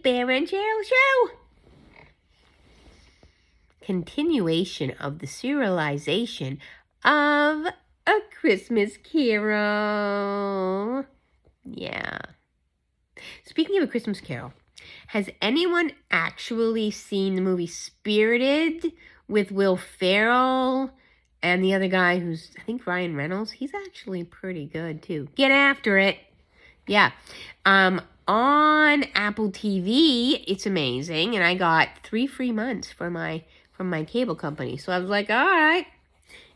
Bear and Cheryl Show. Continuation of the serialization of A Christmas Carol. Yeah. Speaking of A Christmas Carol, has anyone actually seen the movie Spirited with Will Ferrell and the other guy who's, I think, Ryan Reynolds? He's actually pretty good, too. Get after it. Yeah. On Apple TV, it's amazing, and I got 3 free months from my cable company. So I was like, all right.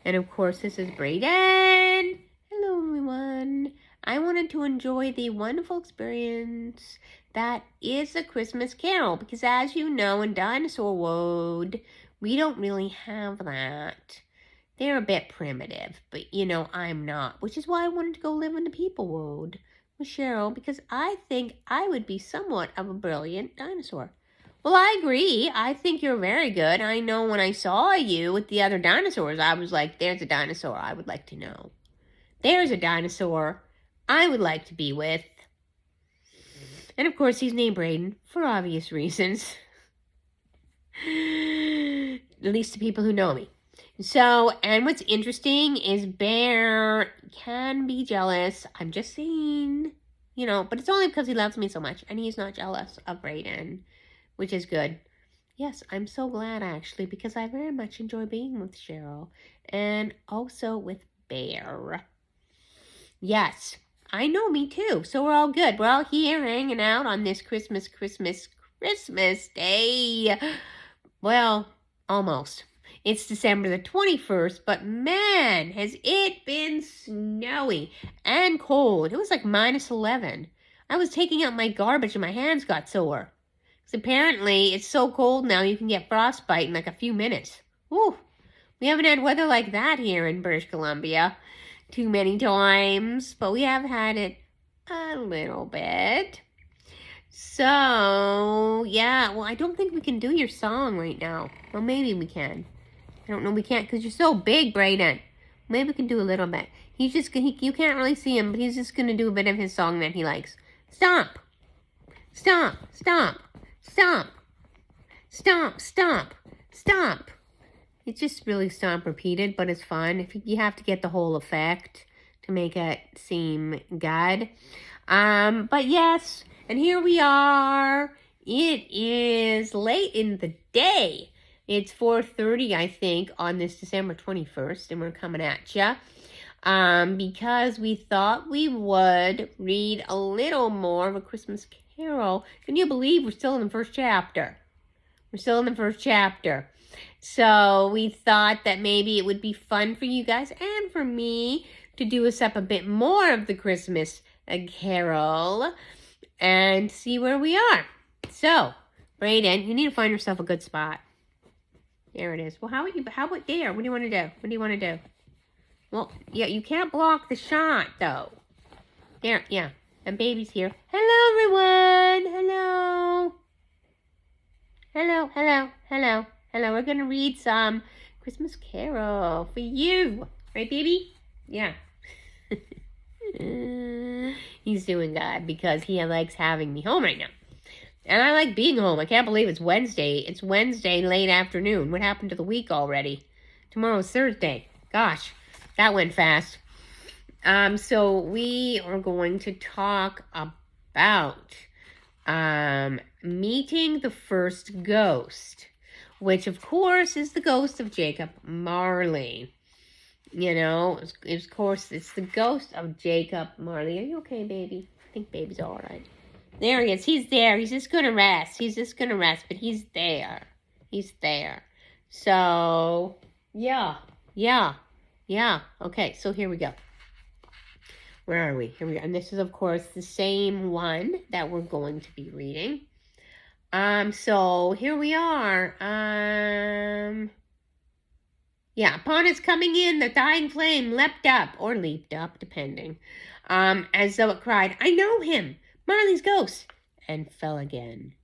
And of course, this is Braedon. Hello, everyone. I wanted to enjoy the wonderful experience that is A Christmas Carol, because as you know, in Dinosaur World, we don't really have that. They're a bit primitive, but you know, I'm not, which is why I wanted to go live in the people world with Cheryl, because I think I would be somewhat of a brilliant dinosaur. Well, I agree. I think you're very good. I know when I saw you with the other dinosaurs, I was like, there's a dinosaur I would like to know. There's a dinosaur I would like to be with. And of course, he's named Braedon for obvious reasons. At least to people who know me. So, and what's interesting is Bear can be jealous. I'm just saying, you know, but it's only because he loves me so much, and he's not jealous of Braedon, which is good. Yes, I'm so glad, actually, because I very much enjoy being with Cheryl, and also with Bear. Yes, I know, me too, so we're all good. We're all here hanging out on this Christmas Day. Well, almost. It's December the 21st, but man, has it been snowy and cold. It was like -11. I was taking out my garbage and my hands got sore. Because apparently it's so cold now you can get frostbite in like a few minutes. Woo! We haven't had weather like that here in British Columbia too many times, but we have had it a little bit. So, yeah, well, I don't think we can do your song right now. Well, maybe we can. I don't know, we can't, because you're so big, Braedon. Maybe we can do a little bit. You can't really see him, but he's just going to do a bit of his song that he likes. Stomp! Stomp! Stomp! Stomp! Stomp! Stomp! Stomp! It's just really stomp repeated, but it's fun. You have to get the whole effect to make it seem good. But yes, and here we are. It is late in the day. It's 4:30, I think, on this December 21st, and we're coming at ya. Because we thought we would read a little more of A Christmas Carol. Can you believe we're still in the first chapter? We're still in the first chapter. So we thought that maybe it would be fun for you guys and for me to do us up a bit more of the Christmas Carol and see where we are. So, Braedon, you need to find yourself a good spot. There it is. Well, how about there? What do you want to do? What do you want to do? Well, yeah, you can't block the shot, though. There, yeah. And baby's here. Hello, everyone. Hello. Hello, hello, hello, hello. We're going to read some Christmas Carol for you. Right, baby? Yeah. He's doing good because he likes having me home right now. And I like being home. I can't believe it's Wednesday. It's Wednesday late afternoon. What happened to the week already? Tomorrow's Thursday. Gosh, that went fast. So we are going to talk about meeting the first ghost, which of course is the ghost of Jacob Marley. You know, of course, it's the ghost of Jacob Marley. Are you okay, baby? I think baby's all right. There he is. He's there. He's just going to rest. He's just going to rest, but he's there. He's there. So, yeah. Okay, so here we go. Where are we? Here we are. And this is, of course, the same one that we're going to be reading. So here we are. Yeah, upon its coming in, the dying flame leapt up, or leaped up, depending, as though it cried, I know him, Marley's ghost, and fell again.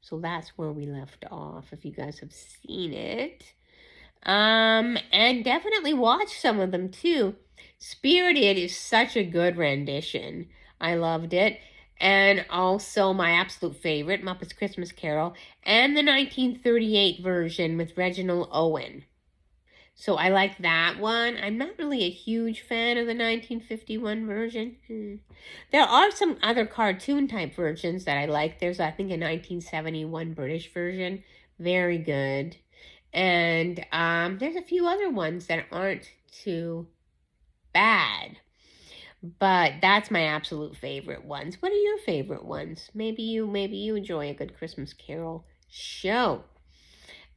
So that's where we left off, if you guys have seen it. And definitely watch some of them, too. Spirited is such a good rendition. I loved it. and also my absolute favorite, Muppets Christmas Carol, and the 1938 version with Reginald Owen. So I like that one. I'm not really a huge fan of the 1951 version. There are some other cartoon type versions that I like. There's, I think, a 1971 British version. Very good. And there's a few other ones that aren't too bad. But that's my absolute favorite ones. What are your favorite ones? Maybe you enjoy a good Christmas Carol show.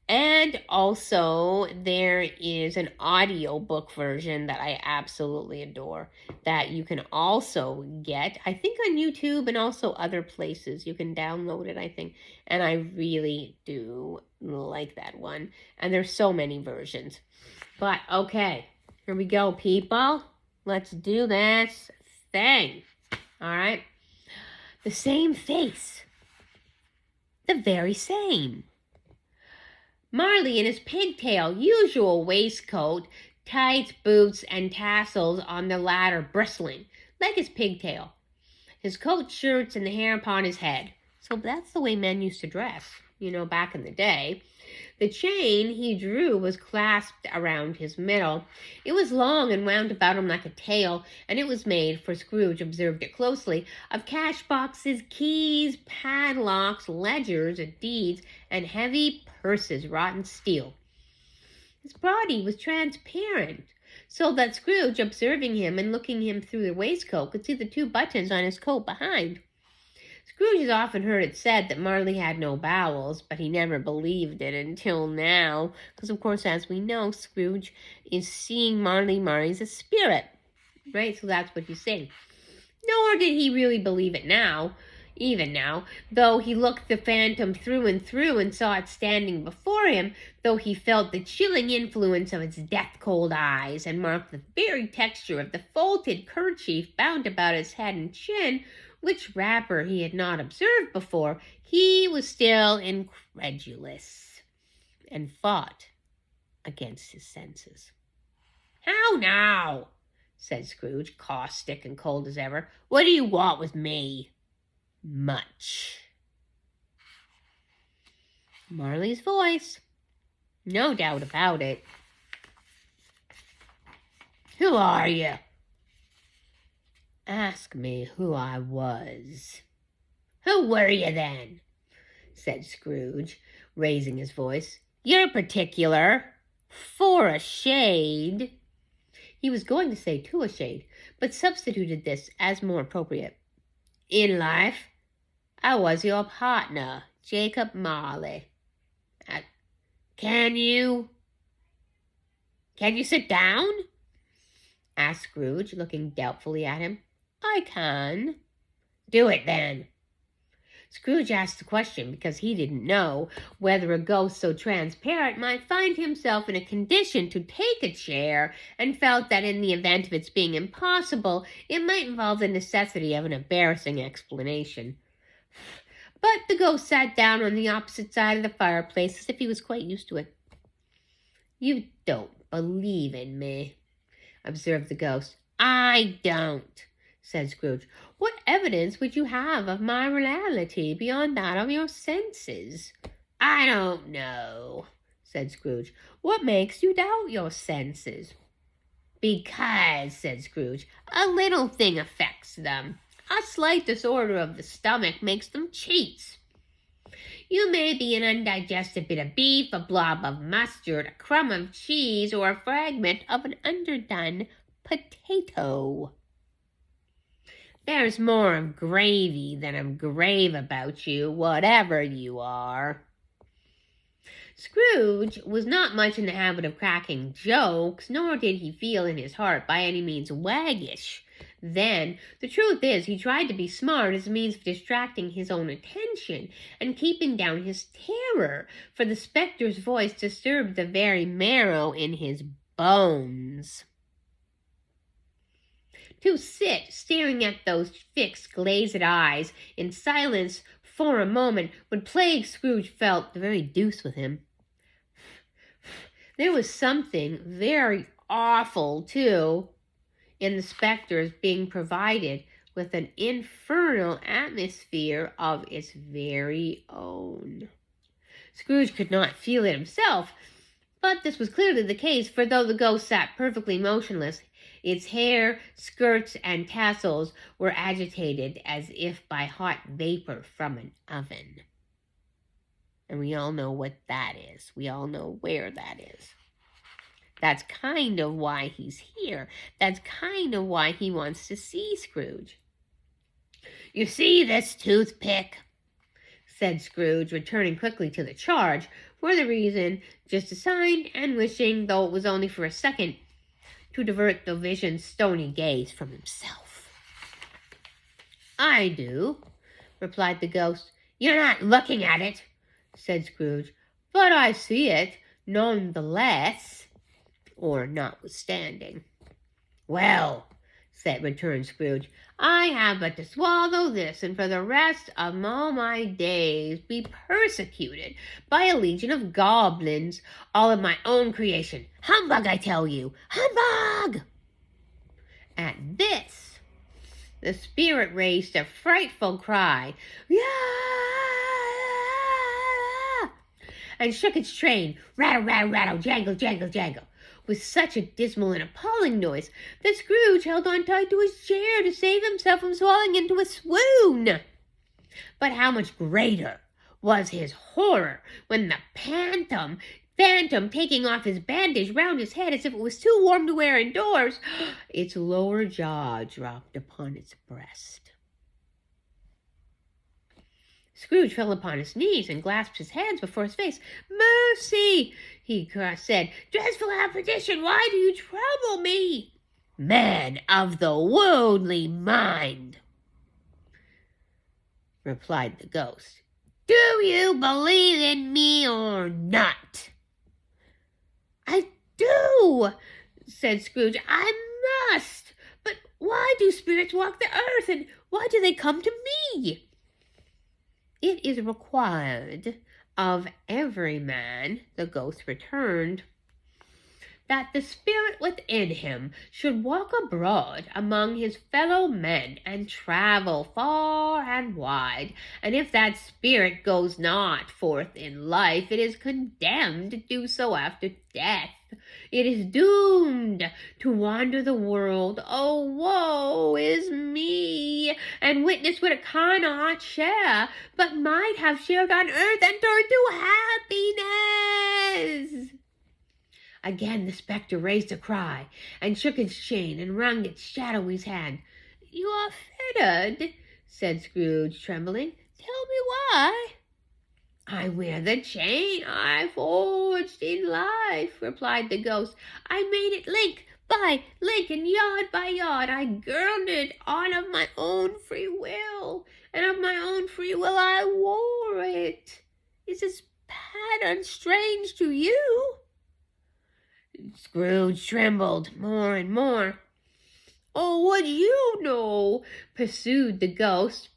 And also, there is an audiobook version that I absolutely adore that you can also get, I think, on YouTube and also other places. You can download it, I think. And I really do like that one. And there's so many versions. But, okay, here we go, people. Let's do this thing. All right? The same face. The very same. Marley in his pigtail, usual waistcoat, tights, boots, and tassels on the latter bristling, like his pigtail. His coat, shirts, and the hair upon his head. So that's the way men used to dress, back in the day. The chain he drew was clasped around his middle. It was long and wound about him like a tail, and it was made, for Scrooge observed it closely, of cash boxes, keys, padlocks, ledgers, deeds, and heavy purses wrought in steel. His body was transparent, so that Scrooge, observing him and looking him through the waistcoat, could see the 2 buttons on his coat behind. Scrooge has often heard it said that Marley had no bowels, but he never believed it until now, because, of course, as we know, Scrooge is seeing Marley's a spirit, right? So that's what he's saying. Nor did he really believe it now, even now, though he looked the phantom through and through and saw it standing before him, though he felt the chilling influence of its death-cold eyes and marked the very texture of the folded kerchief bound about his head and chin, which wrapper he had not observed before, he was still incredulous and fought against his senses. "How now?" said Scrooge, caustic and cold as ever. "What do you want with me?" "Much." Marley's voice. No doubt about it. "Who are you?" "Ask me who I was." "Who were you then?" said Scrooge, raising his voice. "You're particular. For a shade." He was going to say to a shade, but substituted this as more appropriate. "In life, I was your partner, Jacob Marley. Can you sit down?" asked Scrooge, looking doubtfully at him. "I can." "Do it, then." Scrooge asked the question because he didn't know whether a ghost so transparent might find himself in a condition to take a chair, and felt that in the event of its being impossible, it might involve the necessity of an embarrassing explanation. But the ghost sat down on the opposite side of the fireplace as if he was quite used to it. "You don't believe in me," observed the ghost. "I don't," said Scrooge. "What evidence would you have of my reality beyond that of your senses?" "I don't know," said Scrooge. "What makes you doubt your senses?" "Because," said Scrooge, "a little thing affects them. A slight disorder of the stomach makes them cheats. You may be an undigested bit of beef, a blob of mustard, a crumb of cheese, or a fragment of an underdone potato. There's more of gravy than of grave about you, whatever you are." Scrooge was not much in the habit of cracking jokes, nor did he feel in his heart by any means waggish. Then, the truth is, he tried to be smart as a means of distracting his own attention and keeping down his terror, for the spectre's voice disturbed the very marrow in his bones. To sit staring at those fixed, glazed eyes in silence for a moment would plague Scrooge felt the very deuce with him. There was something very awful, too, in the spectre's being provided with an infernal atmosphere of its very own. Scrooge could not feel it himself, but this was clearly the case, for though the ghost sat perfectly motionless, its hair, skirts, and tassels were agitated as if by hot vapor from an oven. And we all know what that is. We all know where that is. That's kind of why he's here. That's kind of why he wants to see Scrooge. "You see this toothpick?" said Scrooge, returning quickly to the charge, for the reason just assigned, and wishing, though it was only for a second, to divert the vision's stony gaze from himself. "I do," replied the ghost. "You're not looking at it," said Scrooge, "but I see it none the less, or notwithstanding." "Well," returned Scrooge, "I have but to swallow this, and for the rest of all my days be persecuted by a legion of goblins, all of my own creation. Humbug, I tell you! Humbug!" At this, the spirit raised a frightful cry, "Yeah!" and shook its train, rattle, rattle, rattle, jangle, jangle, jangle, with such a dismal and appalling noise that Scrooge held on tight to his chair to save himself from falling into a swoon. But how much greater was his horror when the phantom, taking off his bandage round his head as if it was too warm to wear indoors, its lower jaw dropped upon its breast. Scrooge fell upon his knees and clasped his hands before his face. "Mercy!" he said. "Dreadful apparition, why do you trouble me?" "Man of the worldly mind," replied the ghost, "do you believe in me or not?" "I do," said Scrooge. "I must. But why do spirits walk the earth, and why do they come to me?" "It is required of every man," the ghost returned, "that the spirit within him should walk abroad among his fellow men and travel far and wide, and if that spirit goes not forth in life, it is condemned to do so after death. It is doomed to wander the world, oh woe is me, and witness what it cannot share, but might have shared on earth and turned to happiness." Again the spectre raised a cry, and shook its chain, and wrung its shadowy hand. "You are fettered," said Scrooge, trembling. "Tell me why." "I wear the chain I forged in life," replied the ghost. "I made it link by link, and yard by yard I girded it on of my own free will, and of my own free will I wore it. Is this pattern strange to you?" Scrooge trembled more and more. "Oh, would you know," pursued the ghost,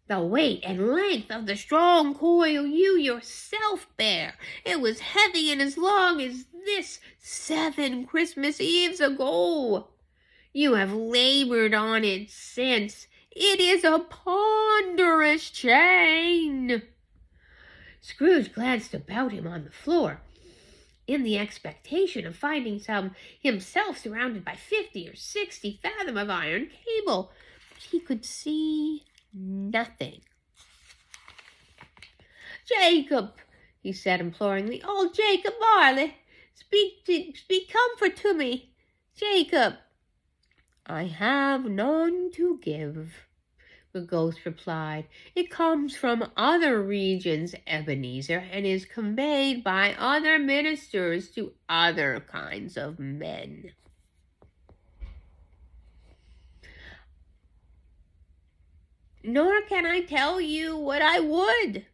"the weight and length of the strong coil you yourself bear. It was heavy and as long as this 7 Christmas Eves ago. You have labored on it since. It is a ponderous chain." Scrooge glanced about him on the floor, in the expectation of finding himself surrounded by 50 or 60 fathom of iron cable, but he could see nothing. "Jacob," he said imploringly, "oh, Jacob Marley, speak comfort to me. Jacob." "I have none to give," the ghost replied. "It comes from other regions, Ebenezer, and is conveyed by other ministers to other kinds of men." "Nor can I tell you what I would.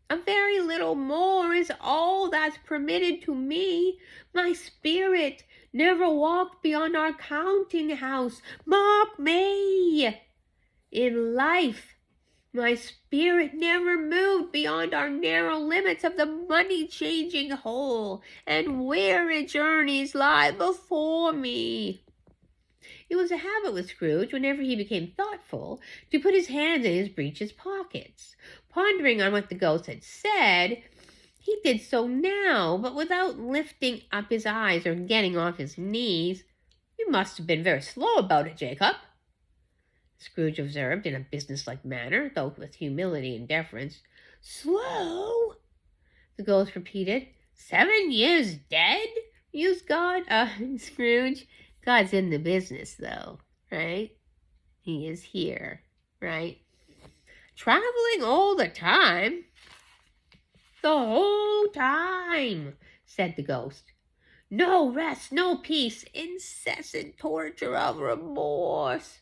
A very little more is all that's permitted to me. My spirit never walked beyond our counting house. Mark me! In life, my spirit never moved beyond our narrow limits of the money-changing hole, and weary journeys lie before me. It was a habit with Scrooge, whenever he became thoughtful, to put his hands in his breeches pockets. Pondering on what the ghost had said, he did so now, but without lifting up his eyes or getting off his knees. "You must have been very slow about it, Jacob," Scrooge observed in a businesslike manner, though with humility and deference. "Slow?" the ghost repeated. 7 years dead? Mused Scrooge. God's in the business, though, right? He is here, right? Traveling all the time. "The whole time," said the ghost. "No rest, no peace, incessant torture of remorse."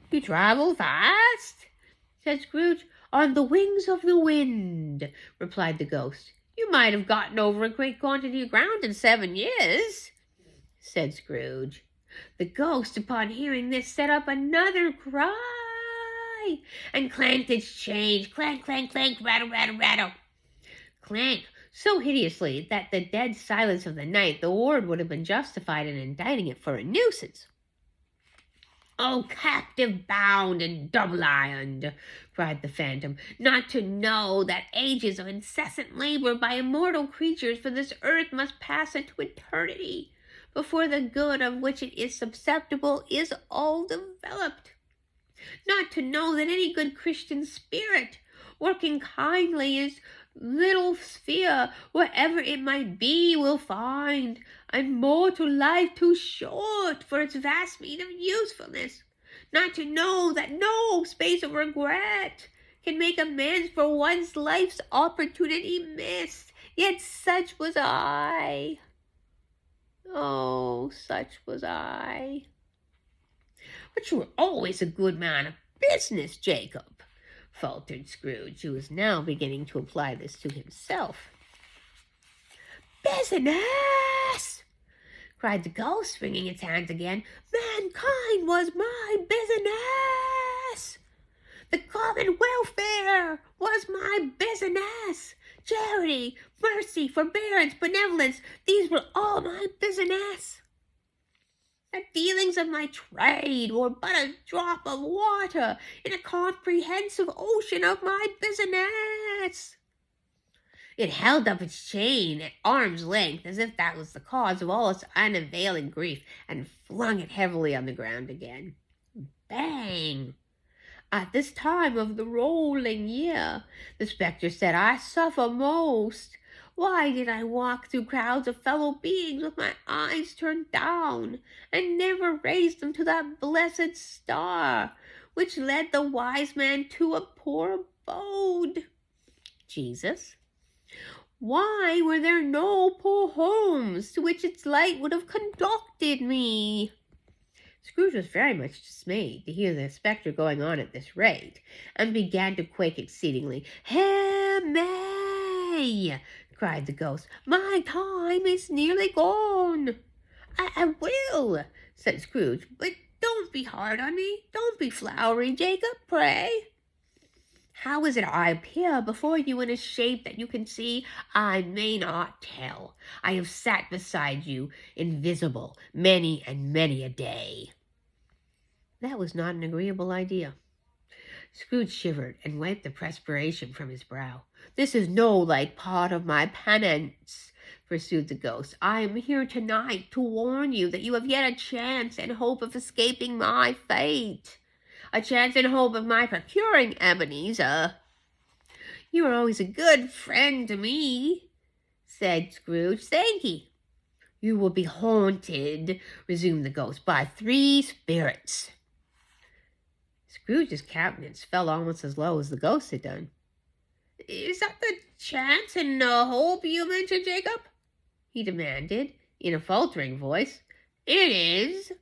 "You travel fast?" said Scrooge. "On the wings of the wind," replied the ghost. "You might have gotten over a great quantity of ground in 7 years," said Scrooge. The ghost, upon hearing this, set up another cry, and clanked its chains. Clank, clank, clank, rattle, rattle, rattle. Clank so hideously that the dead silence of the night, the ward would have been justified in indicting it for a nuisance. "Oh, captive bound and double-ironed," cried the phantom, "not to know that ages of incessant labor by immortal creatures for this earth must pass into eternity before the good of which it is susceptible is all developed. Not to know that any good Christian spirit, working kindly is little sphere, wherever it might be, will find a mortal life too short for its vast meed of usefulness. Not to know that no space of regret can make amends for one's life's opportunity missed. Yet such was I. Oh, such was I." "But you were always a good man of business, Jacob," faltered Scrooge, who was now beginning to apply this to himself. "Business!" cried the ghost, wringing its hands again. "Mankind was my business. The common welfare was my business. Charity, mercy, forbearance, benevolence, these were all my business. The dealings of my trade were but a drop of water in a comprehensive ocean of my business." It held up its chain at arm's length, as if that was the cause of all its unavailing grief, and flung it heavily on the ground again. Bang! "At this time of the rolling year," the spectre said, "I suffer most. Why did I walk through crowds of fellow beings with my eyes turned down, and never raise them to that blessed star which led the wise man to a poor abode? Jesus. Why were there no poor homes to which its light would have conducted me?" Scrooge was very much dismayed to hear the spectre going on at this rate, and began to quake exceedingly. "Hear me!" cried the ghost. "My time is nearly gone." I will," said Scrooge, "but don't be hard on me. Don't be flowery, Jacob, pray." "How is it I appear before you in a shape that you can see? I may not tell. I have sat beside you, invisible, many and many a day." That was not an agreeable idea. Scrooge shivered and wiped the perspiration from his brow. "This is no light part of my penance," pursued the ghost. "I am here tonight to warn you that you have yet a chance and hope of escaping my fate. A chance and hope of my procuring Ebenezer." "You are always a good friend to me," said Scrooge. "Thank ye." "You will be haunted," resumed the ghost, "by 3 spirits. Scrooge's countenance fell almost as low as the ghost had done. "Is that the chance and hope you mentioned, Jacob?" he demanded, in a faltering voice. "It is."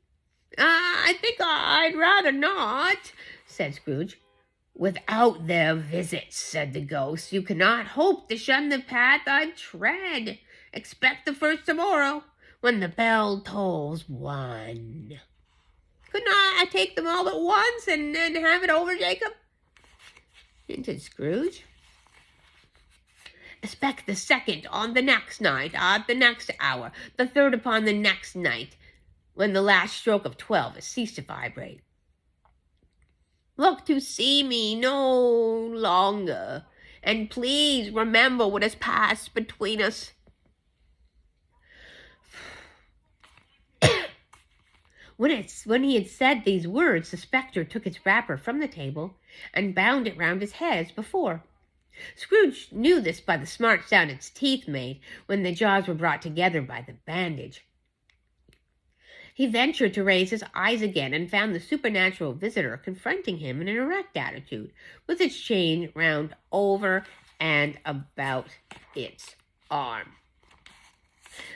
"I think I'd rather not," said Scrooge. "Without their visits," said the ghost, "you cannot hope to shun the path I tread. Expect the first tomorrow, when the bell tolls 1. "Couldn't I take them all at once and then have it over, Jacob?" hinted Scrooge. "Expect the second on the next night, at the next hour, the third upon the next night, when the last stroke of 12 has ceased to vibrate. Look to see me no longer, and please remember what has passed between us. When he had said these words, the spectre took its wrapper from the table and bound it round his head as before. Scrooge knew this by the smart sound its teeth made when the jaws were brought together by the bandage. He ventured to raise his eyes again and found the supernatural visitor confronting him in an erect attitude, with its chain round over and about its arm.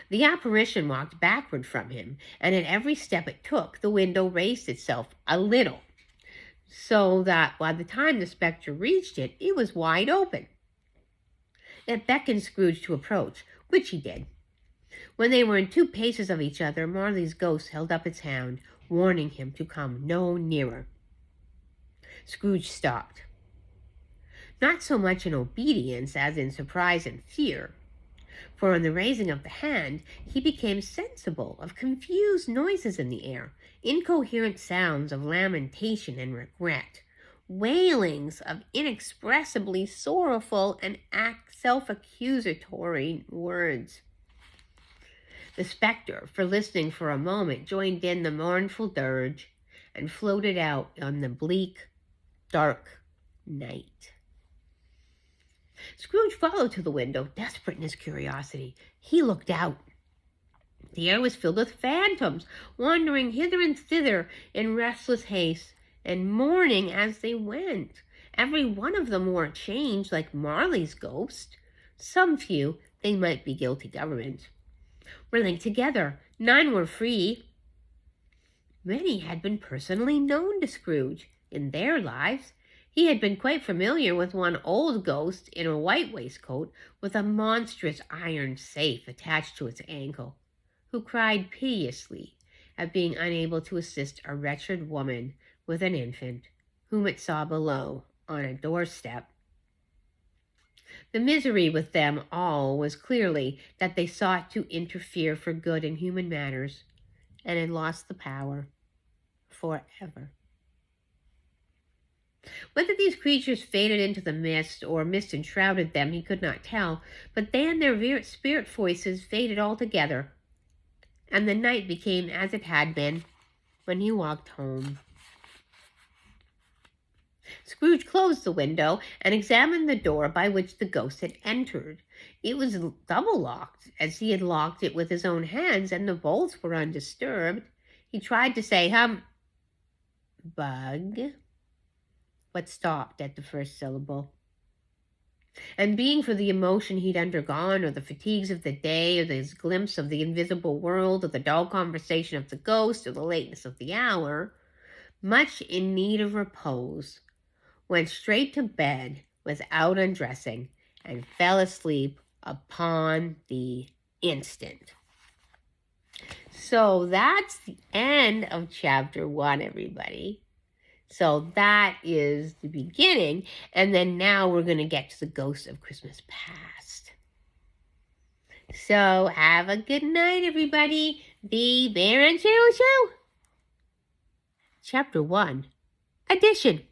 The apparition walked backward from him, and at every step it took, the window raised itself a little, so that by the time the spectre reached it, it was wide open. It beckoned Scrooge to approach, which he did. When they were in 2 paces of each other, Marley's ghost held up its hand, warning him to come no nearer. Scrooge stopped, not so much in obedience as in surprise and fear, for on the raising of the hand he became sensible of confused noises in the air, incoherent sounds of lamentation and regret, wailings of inexpressibly sorrowful and self-accusatory words. The spectre, for listening for a moment, joined in the mournful dirge and floated out on the bleak, dark night. Scrooge followed to the window, desperate in his curiosity. He looked out. The air was filled with phantoms, wandering hither and thither in restless haste, and mourning as they went. Every one of them wore a change, like Marley's ghost. Some few, they might be guilty government, were linked together. None were free. Many had been personally known to Scrooge in their lives. He had been quite familiar with one old ghost in a white waistcoat with a monstrous iron safe attached to its ankle, who cried piteously at being unable to assist a wretched woman with an infant, whom it saw below on a doorstep. The misery with them all was clearly that they sought to interfere for good in human matters, and had lost the power forever. Whether these creatures faded into the mist, or mist enshrouded them, he could not tell, but they and their spirit voices faded altogether, and the night became as it had been when he walked home. Scrooge closed the window and examined the door by which the ghost had entered. It was double-locked, as he had locked it with his own hands, and the bolts were undisturbed. He tried to say, bug, but stopped at the first syllable. And being for the emotion he'd undergone, or the fatigues of the day, or his glimpse of the invisible world, or the dull conversation of the ghost, or the lateness of the hour, much in need of repose, went straight to bed without undressing, and fell asleep upon the instant. So that's the end of chapter 1, everybody. So that is the beginning, and then now we're going to get to the Ghost of Christmas Past. So have a good night, everybody. The Bear and Cheryl Show. Chapter 1, Addition.